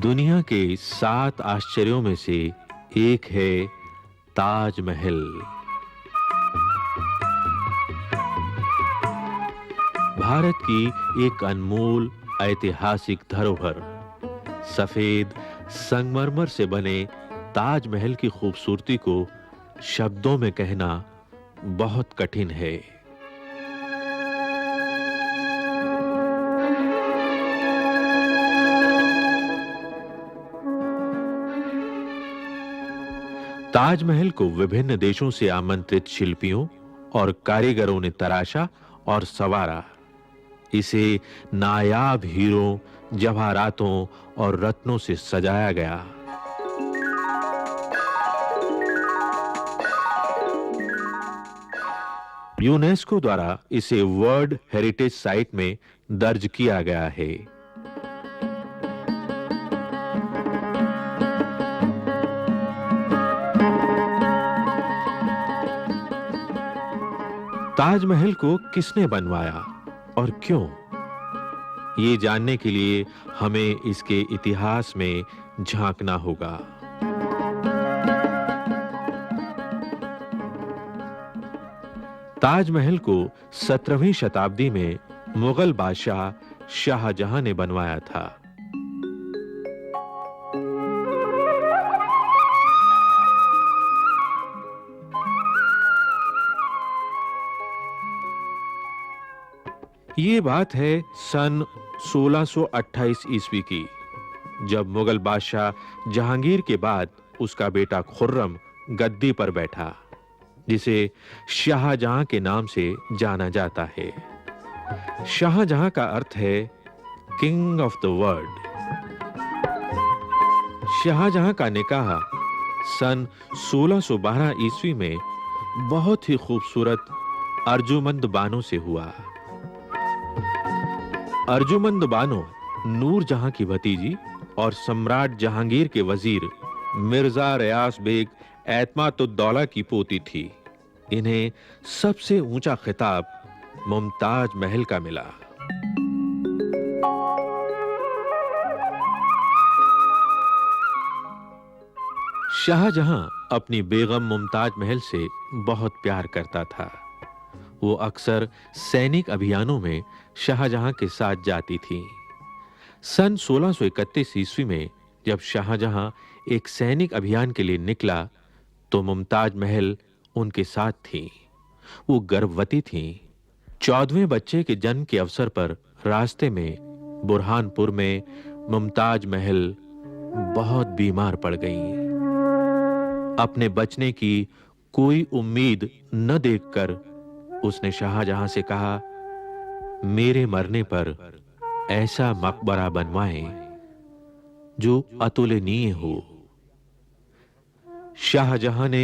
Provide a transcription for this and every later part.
दुनिया के 7 आश्चर्यों में से एक है ताजमहल। भारत की एक अनमोल ऐतिहासिक धरोहर। सफेद संगमरमर से बने ताजमहल की खूबसूरती को शब्दों में कहना बहुत कठिन है। ताजमहल को विभिन्न देशों से आमंत्रित शिल्पियों और कारीगरों ने तराशा और संवारा। इसे नायाब हीरों, जवाहरातों और रत्नों से सजाया गया। यूनेस्को द्वारा इसे वर्ल्ड हेरिटेज साइट में दर्ज किया गया है। ताजमहल को किसने बनवाया और क्यों? ये जानने के लिए हमें इसके इतिहास में झांकना होगा। ताजमहल को 17वीं शताब्दी में मुगल बादशाह शाहजहां ने बनवाया था। ये बात है सन 1628 ईस्वी की, जब मुगल बादशाह जहांगीर के बाद उसका बेटा खुर्रम गद्दी पर बैठा, जिसे शाहजहां के नाम से जाना जाता है। शाहजहां का अर्थ है king of the world. Shahjahan का निकाह सन 1612 ईस्वी में बहुत ही खूबसूरत अर्जुमंद बानो से हुआ। अर्जुमंद बानो नूरजहां की भतीजी और सम्राट जहांगीर के वजीर मिर्जा रियास बेग एतमातुद्दौला की पोती थी। इन्हें सबसे ऊंचा खिताब मुमताज महल का मिला। शाहजहां अपनी बेगम मुमताज महल से बहुत प्यार करता था। वो अक्सर सैनिक अभियानों में शाहजहां के साथ जाती थी। सन 1631 ईस्वी में जब शाहजहां एक सैनिक अभियान के लिए निकला, तो मुमताज महल उनके साथ थी। वो गर्भवती थी। 14वें बच्चे के जन्म के अवसर पर रास्ते में बुरहानपुर में मुमताज महल बहुत बीमार पड़ गईं। अपने बचने की कोई उम्मीद न देखकर उसने शाहजहां से कहा, मेरे मरने पर ऐसा मकबरा बनवाएं जो अतुलनीय हो। शाहजहां ने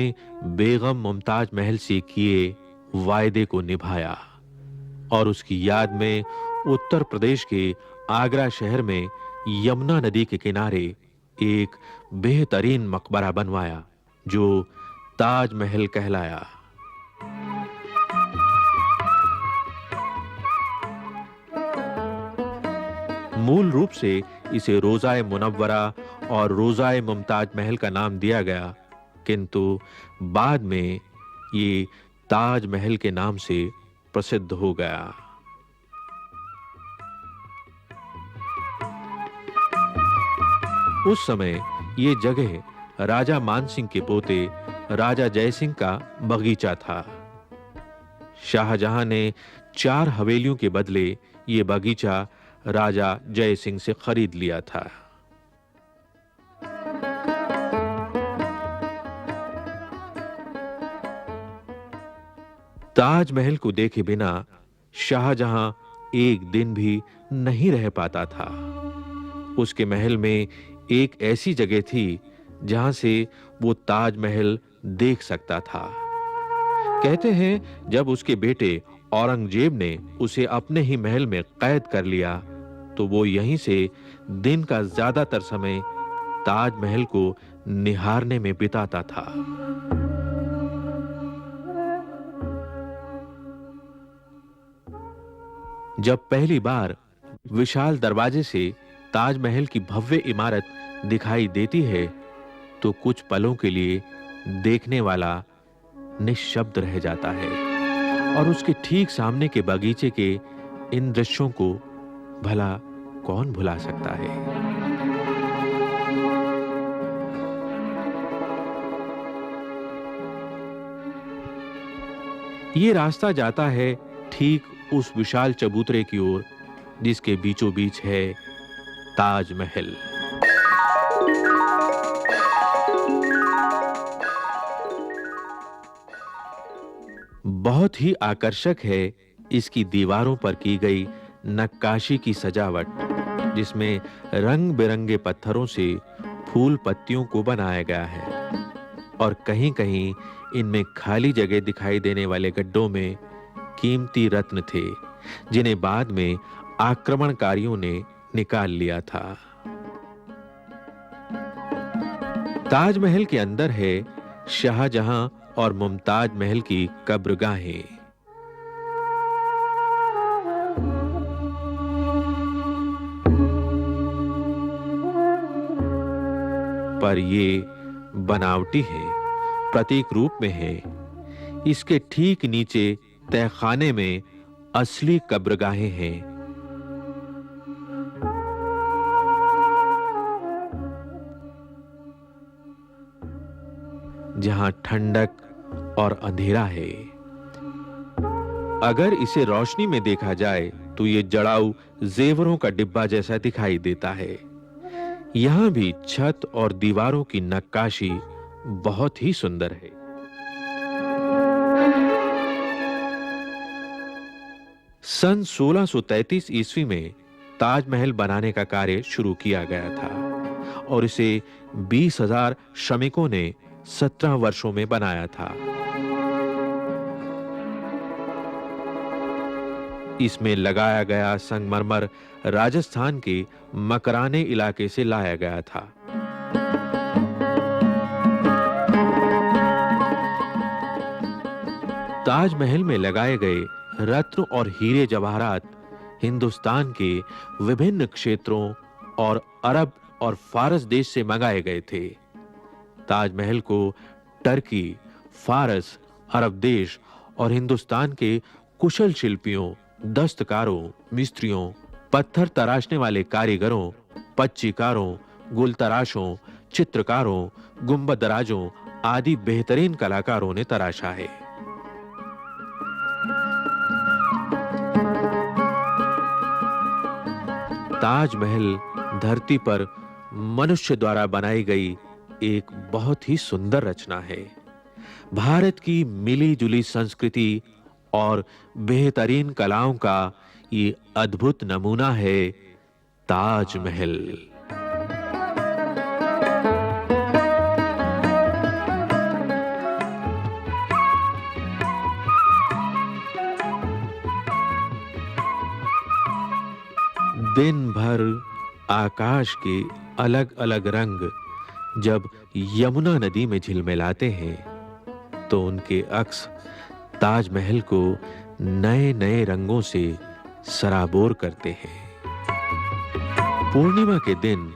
बेगम मुमताज महल से किए वायदे को निभाया और उसकी याद में उत्तर प्रदेश के आगरा शहर में यमुना नदी के किनारे एक बेहतरीन मकबरा बनवाया जो ताजमहल कहलाया। मूल रूप से इसे रोज़ाए मुनव्वरा और रोज़ाए मुमताज महल का नाम दिया गया, किंतु बाद में ये ताज महल के नाम से प्रसिद्ध हो गया। उस समय ये जगह राजा मानसिंह के पोते राजा जयसिंह का बगीचा था। शाहजहां ने 4 हवेलियों के बदले ये बगीचा राजा जयसिंह से खरीद लिया था। ताजमहल को देखे बिना शाहजहां एक दिन भी नहीं रह पाता था। उसके महल में एक ऐसी जगह थी जहां से वो ताजमहल देख सकता था। कहते हैं जब उसके बेटे औरंगजेब ने उसे अपने ही महल में कैद कर लिया, तो वो यहीं से दिन का ज्यादातर समय ताजमहल को निहारने में बिताता था। जब पहली बार विशाल दरवाजे से ताजमहल की भव्य इमारत दिखाई देती है तो कुछ पलों के लिए देखने वाला निश्शब्द रह जाता है और उसके ठीक सामने के बगीचे के इन दृश्यों को भला कौन भुला सकता है। ये रास्ता जाता है ठीक उस विशाल चबूतरे की ओर जिसके बीचों बीच है ताजमहल। बहुत ही आकर्षक है इसकी दीवारों पर की गई नक्काशी की सजावट, जिसमें रंग-बिरंगे पत्थरों से फूल पत्तियों को बनाया गया है और कहीं-कहीं इनमें खाली जगह दिखाई देने वाले गड्ढों में कीमती रत्न थे, जिन्हें बाद में आक्रमणकारियों ने निकाल लिया था। ताजमहल के अंदर है शाहजहां और मुमताज महल की कब्रगाहें। पर ये बनावटी है, प्रतीक रूप में है। इसके ठीक नीचे तहखाने में असली कब्रगाहें हैं। जहां ठंडक और अंधेरा है। अगर इसे रोशनी में देखा जाए तो ये जड़ाऊ जेवरों का डिब्बा जैसा दिखाई देता है। यहां भी छत और दीवारों की नक्काशी बहुत ही सुंदर है। सन 1633 ईस्वी में ताजमहल बनाने का कार्य शुरू किया गया था और इसे 20,000 श्रमिकों ने 17 वर्षों में बनाया था। इसमें लगाया गया संगमरमर राजस्थान के मकराने इलाके से लाया गया था। ताजमहल में लगाए गए रत्न और हीरे जवाहरात हिंदुस्तान के विभिन्न क्षेत्रों और अरब और फारस देश से मंगाए गए थे। ताजमहल को टर्की, फारस, अरब देश और हिंदुस्तान के कुशल शिल्पियों, दस्तकारों, मिस्त्रियों, पत्थर तराशने वाले कारीगरों, पच्चीकारों, गुलतराशों, चित्रकारों, गुंबदराजों आदि बेहतरीन कलाकारों ने तराशा है। ताजमहल धरती पर मनुष्य द्वारा बनाई गई एक बहुत ही सुंदर रचना है। भारत की मिली-जुली संस्कृति और बेहतरीन कलाओं का ये अद्भुत नमूना है ताजमहल। दिन भर आकाश के अलग-अलग रंग जब यमुना नदी में झिलमिलाते हैं तो उनके अक्स ताजमहल को नए-नए रंगों से सराबोर करते हैं। पूर्णिमा के दिन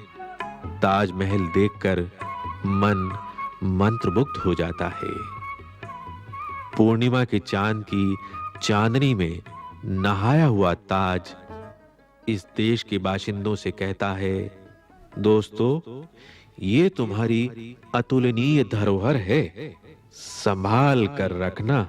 ताजमहल देखकर मन मंत्रमुग्ध हो जाता है। पूर्णिमा के चांद की चांदनी में नहाया हुआ ताज इस देश के बाशिंदों से कहता है, दोस्तों, ये तुम्हारी अतुलनीय धरोहर है, संभाल कर रखना।